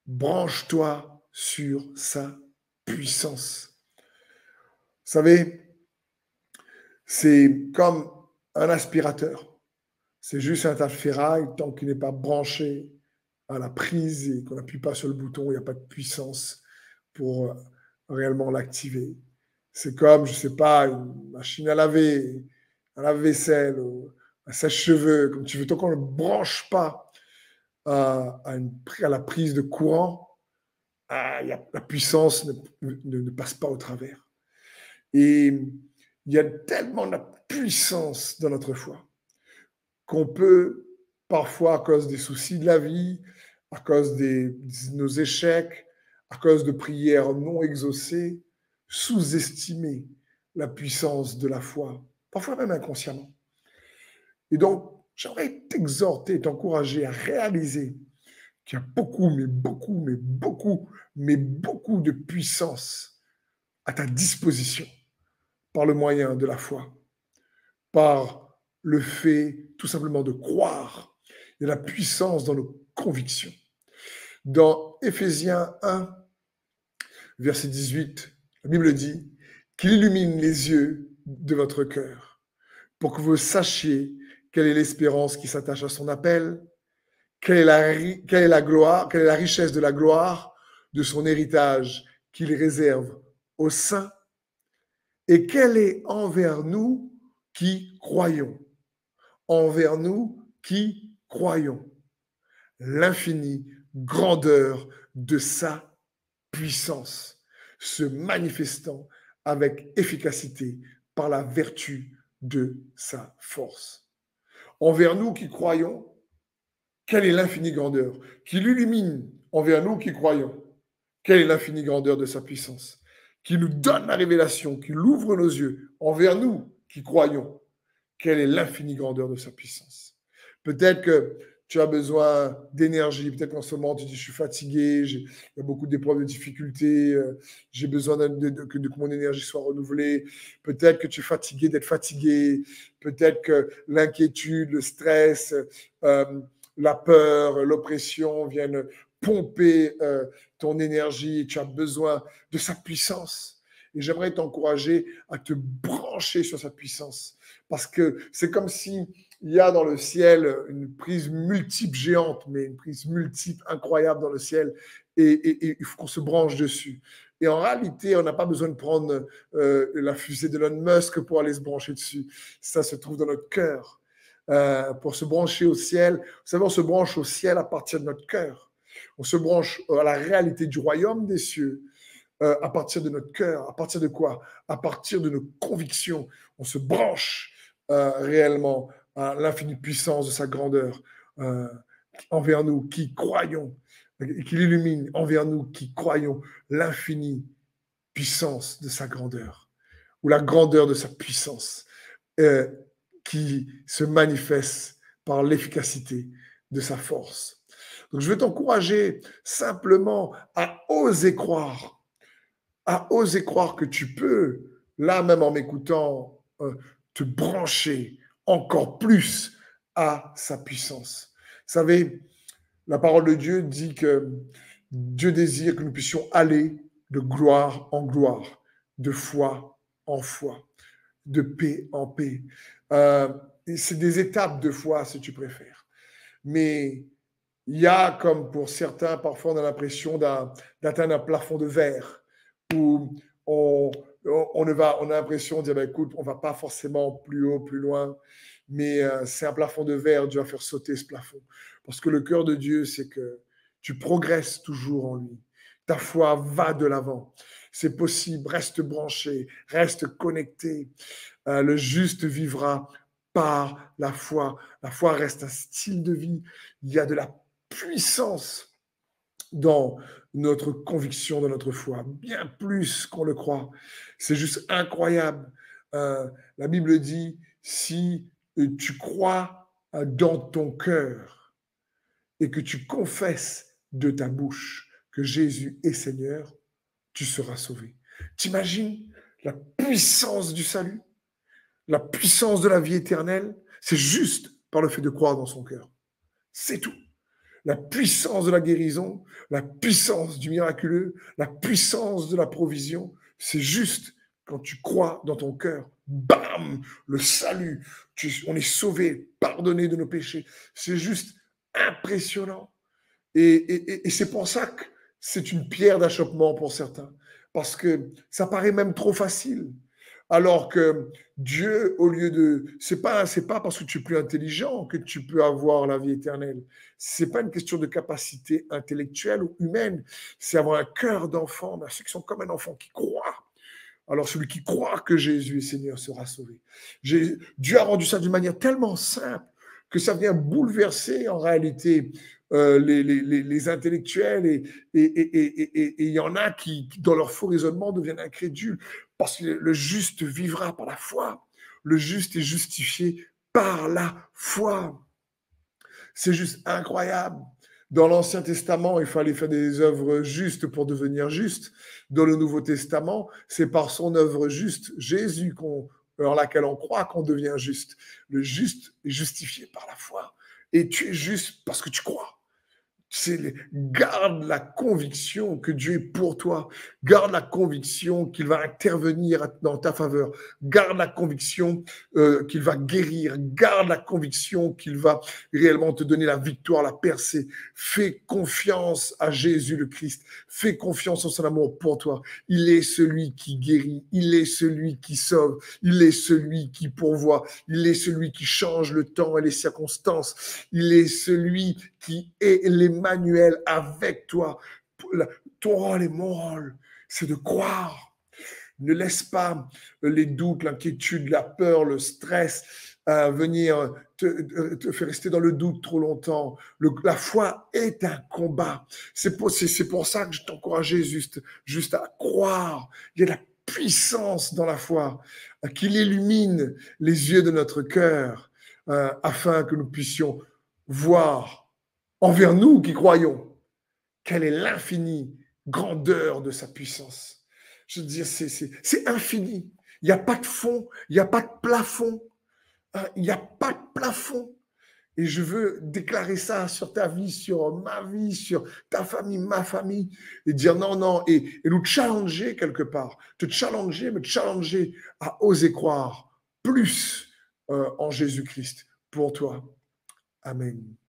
Branche-toi sur sa puissance. Vous savez, c'est comme un aspirateur. C'est juste un tas de ferraille, tant qu'il n'est pas branché à la prise et qu'on n'appuie pas sur le bouton, il n'y a pas de puissance pour réellement l'activer. C'est comme, je ne sais pas, une machine à laver, un lave-vaisselle, un sèche-cheveux, comme tu veux, tant qu'on ne branche pas à la prise de courant, la puissance ne passe pas au travers. Et il y a tellement de puissance dans notre foi qu'on peut, parfois à cause des soucis de la vie, à cause de nos échecs, à cause de prières non exaucées, sous-estimer la puissance de la foi, parfois même inconsciemment. Et donc, j'aimerais t'exhorter, t'encourager à réaliser qu'il y a beaucoup, mais beaucoup, mais beaucoup, mais beaucoup de puissance à ta disposition par le moyen de la foi, par le fait tout simplement de croire et la puissance dans nos convictions. Dans Éphésiens 1, verset 18, la Bible dit qu'il illumine les yeux de votre cœur pour que vous sachiez quelle est l'espérance qui s'attache à son appel, quelle est la gloire, quelle est la richesse de la gloire de son héritage qu'il réserve aux saints et quelle est envers nous qui croyons. Envers nous qui croyons l'infinie grandeur de sa puissance, se manifestant avec efficacité par la vertu de sa force. Envers nous qui croyons, quelle est l'infinie grandeur qui l'illumine envers nous qui croyons? Quelle est l'infinie grandeur de sa puissance qui nous donne la révélation, qui ouvre nos yeux envers nous qui croyons? Quelle est l'infinie grandeur de sa puissance? Peut-être que tu as besoin d'énergie. Peut-être qu'en ce moment, tu dis, je suis fatigué, il y a beaucoup d'épreuves, de difficultés, j'ai besoin que mon énergie soit renouvelée. Peut-être que tu es fatigué d'être fatigué. Peut-être que l'inquiétude, le stress, la peur, l'oppression viennent pomper ton énergie et tu as besoin de sa puissance. Et j'aimerais t'encourager à te brancher sur sa puissance. Parce que c'est comme si il y a dans le ciel une prise multiple géante, mais une prise multiple incroyable dans le ciel, et il faut qu'on se branche dessus. Et en réalité, on n'a pas besoin de prendre la fusée d'Elon Musk pour aller se brancher dessus. Ça se trouve dans notre cœur. Pour se brancher au ciel, vous savez, on se branche au ciel à partir de notre cœur. On se branche à la réalité du royaume des cieux. À partir de notre cœur. À partir de quoi? À partir de nos convictions. On se branche réellement à l'infinie puissance de sa grandeur envers nous qui croyons, et qui l'illumine envers nous qui croyons l'infinie puissance de sa grandeur, ou la grandeur de sa puissance qui se manifeste par l'efficacité de sa force. Donc je veux t'encourager simplement à oser croire que tu peux, là même en m'écoutant, te brancher encore plus à sa puissance. Vous savez, la parole de Dieu dit que Dieu désire que nous puissions aller de gloire en gloire, de foi en foi, de paix en paix. C'est des étapes de foi, si tu préfères. Mais il y a, comme pour certains, parfois on a l'impression d'atteindre un plafond de verre où on a l'impression de dire, bah, écoute, on ne va pas forcément plus haut, plus loin, mais c'est un plafond de verre, Dieu va faire sauter ce plafond. Parce que le cœur de Dieu, c'est que tu progresses toujours en lui. Ta foi va de l'avant. C'est possible, reste branché, reste connecté. Le juste vivra par la foi. La foi reste un style de vie. Il y a de la puissance dans notre conviction, dans notre foi, bien plus qu'on le croit. C'est juste incroyable. La Bible dit, si tu crois dans ton cœur et que tu confesses de ta bouche que Jésus est Seigneur, tu seras sauvé. T'imagines la puissance du salut, la puissance de la vie éternelle? C'est juste par le fait de croire dans son cœur. C'est tout. la puissance de la guérison, la puissance du miraculeux, la puissance de la provision. C'est juste quand tu crois dans ton cœur, bam, le salut, on est sauvé, pardonné de nos péchés. C'est juste impressionnant. Et c'est pour ça que c'est une pierre d'achoppement pour certains, parce que ça paraît même trop facile. Alors que Dieu, au lieu de, c'est pas parce que tu es plus intelligent que tu peux avoir la vie éternelle. C'est pas une question de capacité intellectuelle ou humaine. C'est avoir un cœur d'enfant, ceux qui sont comme un enfant qui croit. Alors celui qui croit que Jésus est Seigneur sera sauvé. Dieu a rendu ça d'une manière tellement simple que ça vient bouleverser en réalité les intellectuels et il y en a qui, dans leur faux raisonnement, deviennent incrédules parce que le juste vivra par la foi. Le juste est justifié par la foi. C'est juste incroyable. Dans l'Ancien Testament, il fallait faire des œuvres justes pour devenir juste. Dans le Nouveau Testament, c'est par son œuvre juste, Jésus, en laquelle on croit, qu'on devient juste. Le juste est justifié par la foi. Et tu es juste parce que tu crois. Garde la conviction que Dieu est pour toi. Garde la conviction qu'il va intervenir dans ta faveur. Garde la conviction qu'il va guérir. Garde la conviction qu'il va réellement te donner la victoire, la percée. Fais confiance à Jésus le Christ. Fais confiance en son amour pour toi. Il est celui qui guérit. Il est celui qui sauve. Il est celui qui pourvoit. Il est celui qui change le temps et les circonstances. Il est celui qui est l'Emmanuel avec toi. Ton rôle et mon rôle, c'est de croire. Ne laisse pas les doutes, l'inquiétude, la peur, le stress venir te faire rester dans le doute trop longtemps. La foi est un combat. C'est pour ça que je t'encourageais juste à croire. Il y a de la puissance dans la foi, qu'il illumine les yeux de notre cœur afin que nous puissions voir envers nous qui croyons quelle est l'infinie grandeur de sa puissance. Je veux dire, c'est infini. Il n'y a pas de fond, il n'y a pas de plafond. Il n'y a pas de plafond. Et je veux déclarer ça sur ta vie, sur ma vie, sur ta famille, ma famille, et dire non, non, et nous challenger quelque part. Te challenger, me challenger à oser croire plus en Jésus-Christ pour toi. Amen.